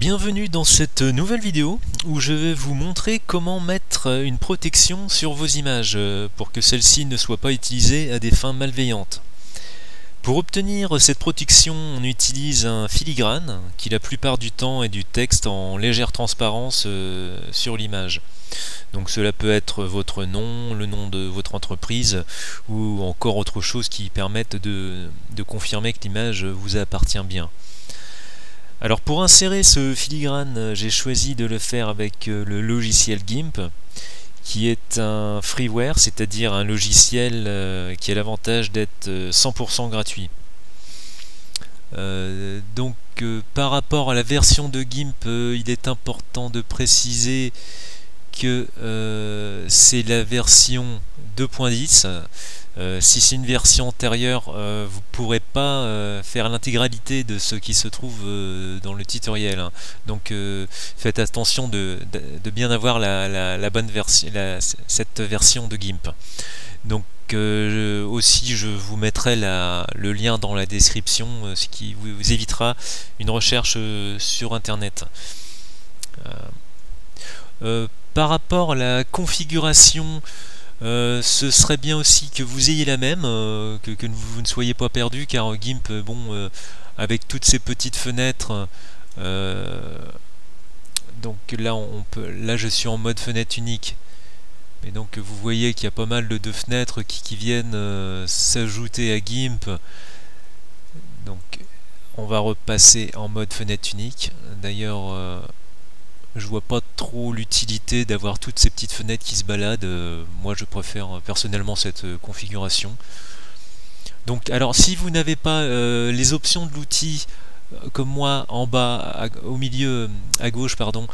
Bienvenue dans cette nouvelle vidéo où je vais vous montrer comment mettre une protection sur vos images pour que celles-ci ne soient pas utilisées à des fins malveillantes. Pour obtenir cette protection, on utilise un filigrane qui la plupart du temps est du texte en légère transparence sur l'image. Donc cela peut être votre nom, le nom de votre entreprise ou encore autre chose qui permette de confirmer que l'image vous appartient bien. Alors pour insérer ce filigrane, j'ai choisi de le faire avec le logiciel GIMP, qui est un freeware, c'est-à-dire un logiciel qui a l'avantage d'être 100% gratuit. Par rapport à la version de GIMP, il est important de préciser que c'est la version 2.10. Si c'est une version antérieure, vous ne pourrez pas faire l'intégralité de ce qui se trouve dans le tutoriel, hein. Donc faites attention de bien avoir la bonne version, cette version de GIMP. Donc aussi je vous mettrai le lien dans la description, ce qui vous évitera une recherche sur internet. Par rapport à la configuration, ce serait bien aussi que vous ayez la même, que vous ne soyez pas perdu, car GIMP, avec toutes ces petites fenêtres, donc là je suis en mode fenêtre unique, et donc vous voyez qu'il y a pas mal de fenêtres qui viennent s'ajouter à GIMP. Donc on va repasser en mode fenêtre unique. D'ailleurs, je vois pas trop l'utilité d'avoir toutes ces petites fenêtres qui se baladent. Moi je préfère personnellement cette configuration. Donc alors si vous n'avez pas les options de l'outil comme moi en bas, au milieu à gauche pardon,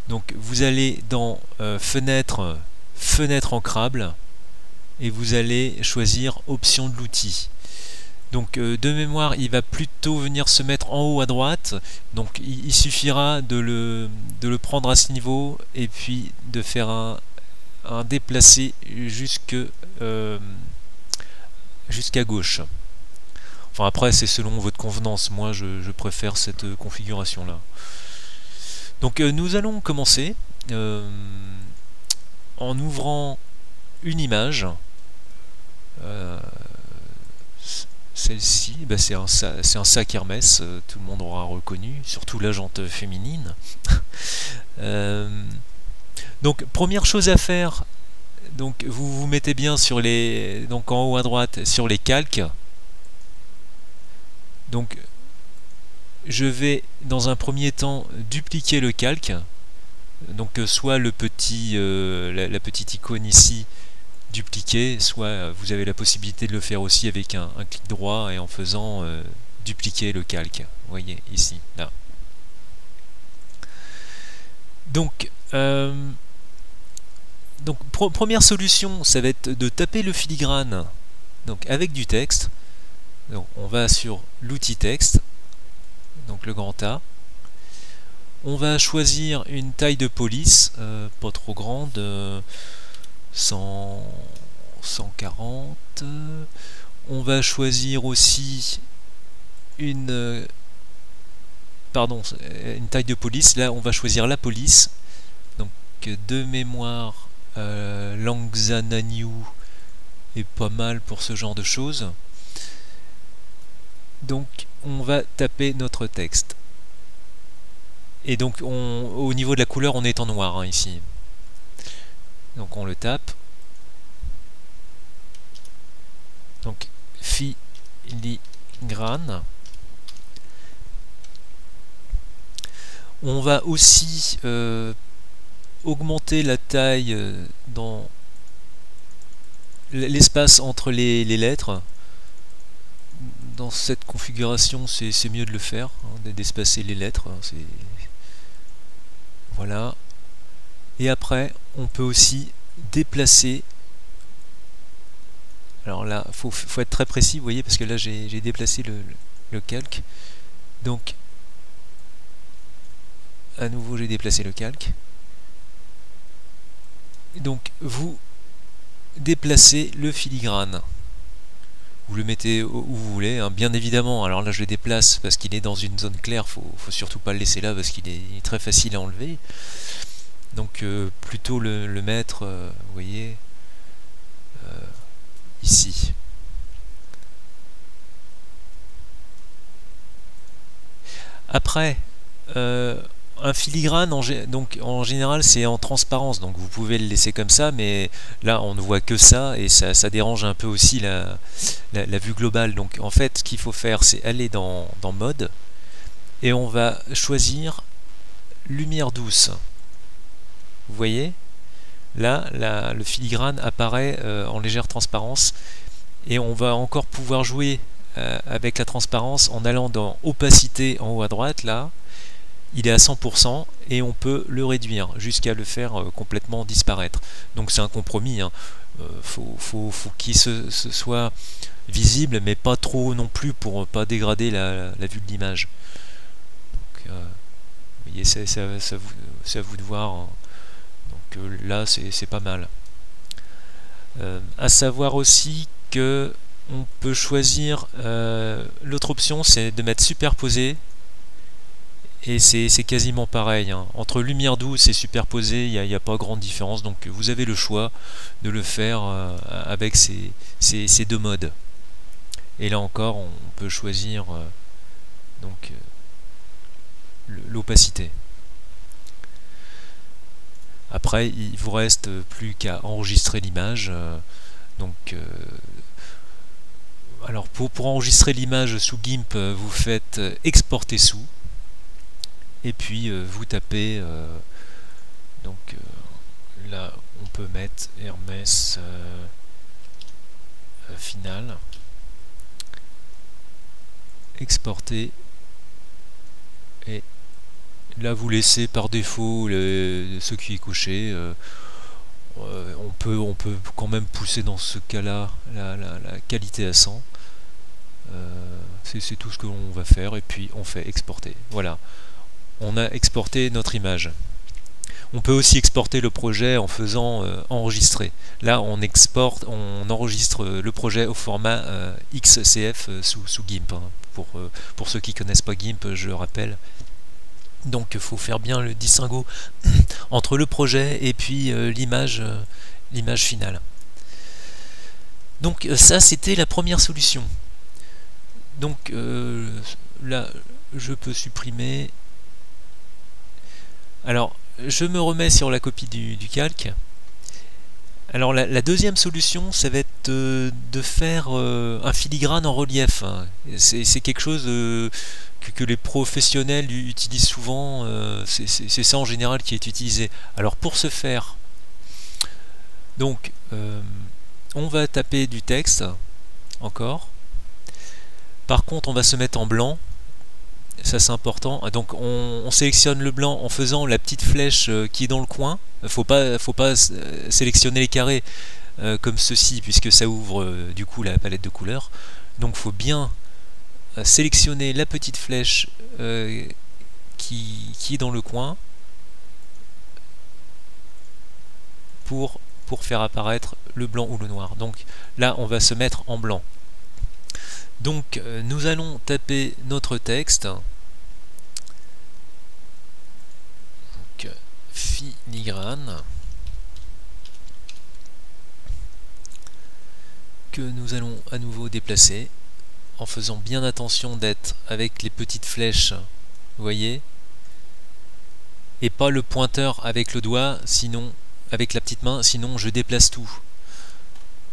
donc vous allez dans fenêtre ancrable et vous allez choisir options de l'outil. Donc de mémoire, il va plutôt venir se mettre en haut à droite. Donc il suffira de le prendre à ce niveau et puis de faire un déplacé jusqu'à gauche. Enfin après c'est selon votre convenance. Moi je préfère cette configuration là. Donc nous allons commencer en ouvrant une image. Celle-ci, c'est un sac Hermès, tout le monde aura reconnu, surtout la jante féminine. Donc première chose à faire, donc vous vous mettez bien sur donc en haut à droite sur les calques. Donc je vais dans un premier temps dupliquer le calque. Donc soit la petite icône ici, dupliquer, soit vous avez la possibilité de le faire aussi avec un clic droit et en faisant dupliquer le calque. Vous voyez ici, là. Donc première solution, ça va être de taper le filigrane donc avec du texte. Donc on va sur l'outil texte, donc le grand A. On va choisir une taille de police, pas trop grande. 140. On va choisir aussi une taille de police. Là on va choisir la police. Donc de mémoire, Langzananiu est pas mal pour ce genre de choses. Donc on va taper notre texte. Et donc au niveau de la couleur on est en noir, hein, ici. Donc on le tape. Donc filigrane. On va aussi augmenter la taille dans l'espace entre les lettres. Dans cette configuration, c'est mieux de le faire, hein, d'espacer les lettres. Voilà. Et après, on peut aussi déplacer. Alors là, faut être très précis, vous voyez, parce que là j'ai déplacé le calque. Donc, à nouveau, j'ai déplacé le calque. Donc, vous déplacez le filigrane. vous le mettez où vous voulez, hein, bien évidemment. Alors là je le déplace parce qu'il est dans une zone claire, faut surtout pas le laisser là parce qu'il est très facile à enlever. Donc plutôt le mettre, vous voyez, ici. Après, un filigrane, en général, c'est en transparence, donc vous pouvez le laisser comme ça, mais là, on ne voit que ça, et ça dérange un peu aussi la vue globale. Donc, en fait, ce qu'il faut faire, c'est aller dans Mode, et on va choisir Lumière douce. Vous voyez ? Là, le filigrane apparaît en légère transparence, et on va encore pouvoir jouer avec la transparence en allant dans Opacité en haut à droite, là. Il est à 100% et on peut le réduire jusqu'à le faire complètement disparaître. Donc c'est un compromis, hein. Faut qu'il soit visible, mais pas trop non plus pour pas dégrader la vue de l'image. Vous voyez, c'est à vous de voir, hein. Donc là c'est pas mal. À savoir aussi que on peut choisir, l'autre option c'est de mettre superposé. Et c'est quasiment pareil, hein. Entre lumière douce et superposée, il n'y a pas grande différence. Donc vous avez le choix de le faire avec ces deux modes. Et là encore, on peut choisir donc l'opacité. Après, il vous reste plus qu'à enregistrer l'image. Alors pour enregistrer l'image sous GIMP, vous faites exporter sous. Et puis vous tapez, là on peut mettre Hermès final, exporter, et là vous laissez par défaut ce qui est coché. On peut quand même pousser dans ce cas là la qualité à 100. C'est tout ce que l'on va faire, et puis on fait exporter. Voilà. On a exporté notre image. On peut aussi exporter le projet en faisant enregistrer. Là, on enregistre le projet au format XCF sous GIMP. Hein. Pour ceux qui ne connaissent pas GIMP, je le rappelle. Donc, il faut faire bien le distinguo entre le projet et puis l'image finale. Donc, ça, c'était la première solution. Donc, là, je peux supprimer. Alors, je me remets sur la copie du calque. Alors, la deuxième solution, ça va être de faire un filigrane en relief. C'est quelque chose que les professionnels utilisent souvent. C'est ça en général qui est utilisé. Alors, pour ce faire, donc, on va taper du texte, encore. Par contre, on va se mettre en blanc. Ça c'est important. Donc on sélectionne le blanc en faisant la petite flèche qui est dans le coin. Faut pas sélectionner les carrés comme ceci, puisque ça ouvre du coup la palette de couleurs. Donc faut bien sélectionner la petite flèche qui est dans le coin pour faire apparaître le blanc ou le noir. Donc là on va se mettre en blanc. Donc nous allons taper notre texte. Donc, filigrane, que nous allons à nouveau déplacer en faisant bien attention d'être avec les petites flèches, vous voyez, et pas le pointeur avec le doigt, sinon avec la petite main, sinon je déplace tout.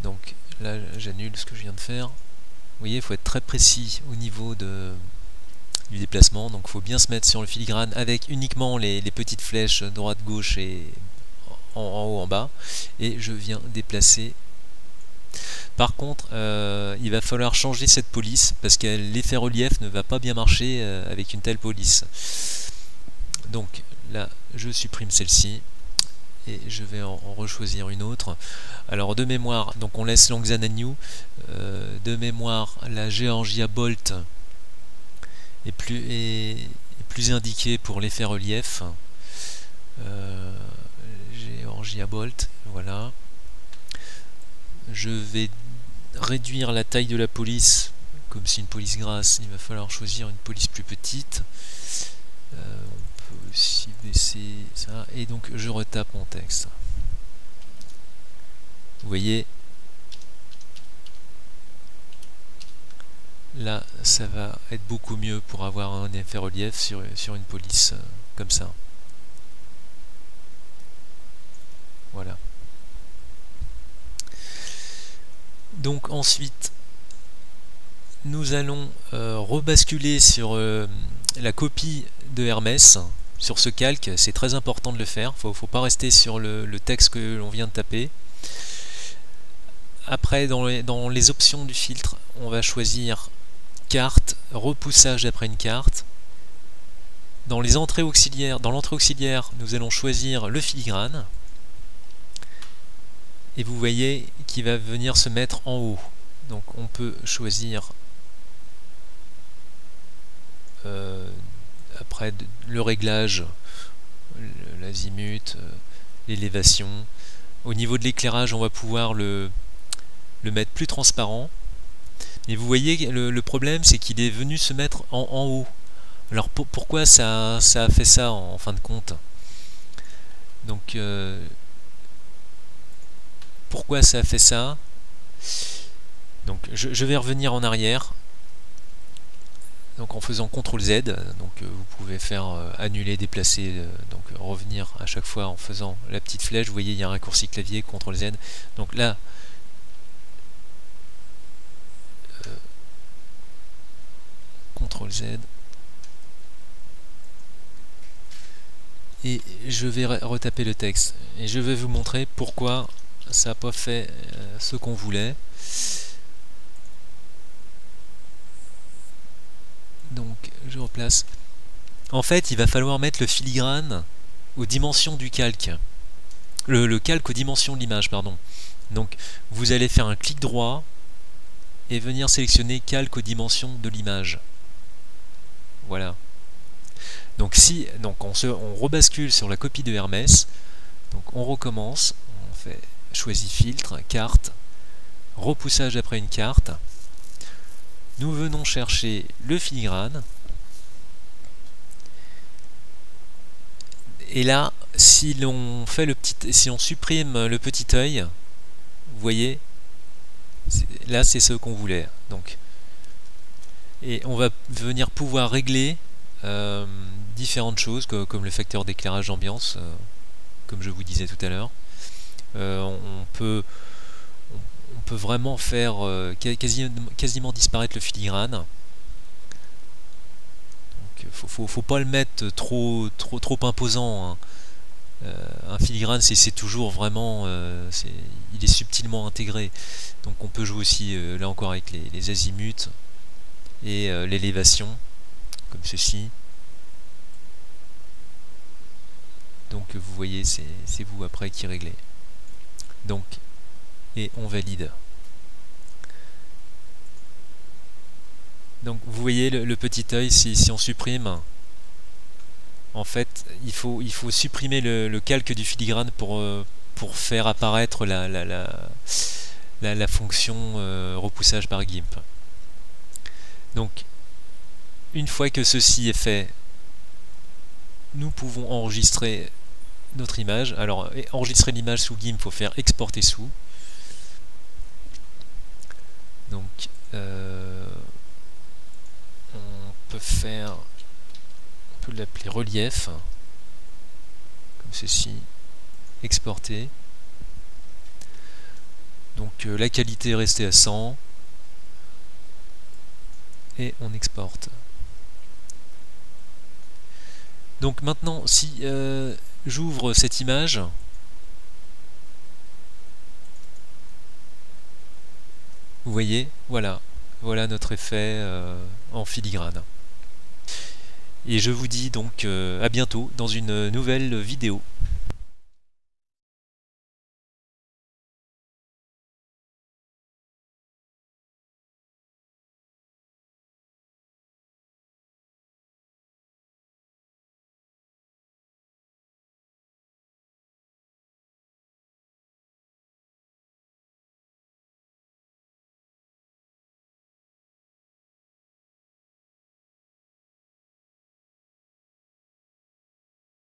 Donc là j'annule ce que je viens de faire. Vous voyez, il faut être très précis au niveau du déplacement, donc il faut bien se mettre sur le filigrane avec uniquement les petites flèches droite, gauche et en haut, en bas, et je viens déplacer. Par contre, il va falloir changer cette police parce que l'effet relief ne va pas bien marcher avec une telle police. Donc là, je supprime celle-ci et je vais en rechoisir une autre. Alors de mémoire, donc on laisse Langzanagnu. De mémoire, la Georgia Bolt est plus indiquée pour l'effet relief. Georgia Bolt, voilà. Je vais réduire la taille de la police, comme c'est une police grasse, il va falloir choisir une police plus petite. On peut aussi baisser ça, et donc je retape mon texte. Vous voyez, là ça va être beaucoup mieux pour avoir un effet relief sur une police comme ça. Voilà. Donc ensuite, nous allons rebasculer sur la copie de Hermès, sur ce calque. C'est très important de le faire, faut pas rester sur le texte que l'on vient de taper. Après, dans les options du filtre, on va choisir carte, repoussage d'après une carte. Dans les entrées auxiliaires, dans l'entrée auxiliaire, nous allons choisir le filigrane. Et vous voyez qu'il va venir se mettre en haut. Donc on peut choisir après le réglage, l'azimut, l'élévation. Au niveau de l'éclairage, on va pouvoir le mettre plus transparent. Et vous voyez, le problème, c'est qu'il est venu se mettre en haut. Alors pourquoi ça a fait ça en fin de compte? Donc pourquoi ça a fait ça? Donc je vais revenir en arrière, donc en faisant CTRL Z. Donc vous pouvez faire annuler, déplacer, donc revenir à chaque fois en faisant la petite flèche. Vous voyez, il y a un raccourci clavier, CTRL Z. Donc là, CTRL Z, et je vais retaper le texte, et je vais vous montrer pourquoi ça n'a pas fait ce qu'on voulait. Donc je replace. En fait, il va falloir mettre le filigrane aux dimensions du calque, le calque aux dimensions de l'image, pardon. Donc vous allez faire un clic droit et venir sélectionner calque aux dimensions de l'image. Voilà. Donc on rebascule sur la copie de Hermès. Donc on recommence, on fait choisit filtre, carte, repoussage après une carte. Nous venons chercher le filigrane. Et là, si l'on supprime le petit œil, vous voyez, là c'est ce qu'on voulait. Donc, et on va venir pouvoir régler différentes choses comme le facteur d'éclairage d'ambiance, comme je vous disais tout à l'heure. On peut vraiment faire quasiment disparaître le filigrane. Donc, faut pas le mettre trop imposant, hein. Un filigrane, c'est toujours vraiment, il est subtilement intégré. Donc on peut jouer aussi là encore avec les azimuts et l'élévation, comme ceci. Donc vous voyez, c'est vous après qui réglez. Donc, et on valide. Donc vous voyez le petit œil, si on supprime, en fait il faut supprimer le calque du filigrane pour faire apparaître la fonction repoussage par GIMP. Donc une fois que ceci est fait, nous pouvons enregistrer notre image. Alors enregistrer l'image sous GIMP, il faut faire exporter sous. Donc on peut l'appeler relief, comme ceci, exporter. Donc la qualité est restée à 100 et on exporte. Donc maintenant, si j'ouvre cette image, vous voyez, voilà notre effet en filigrane. Et je vous dis donc à bientôt dans une nouvelle vidéo.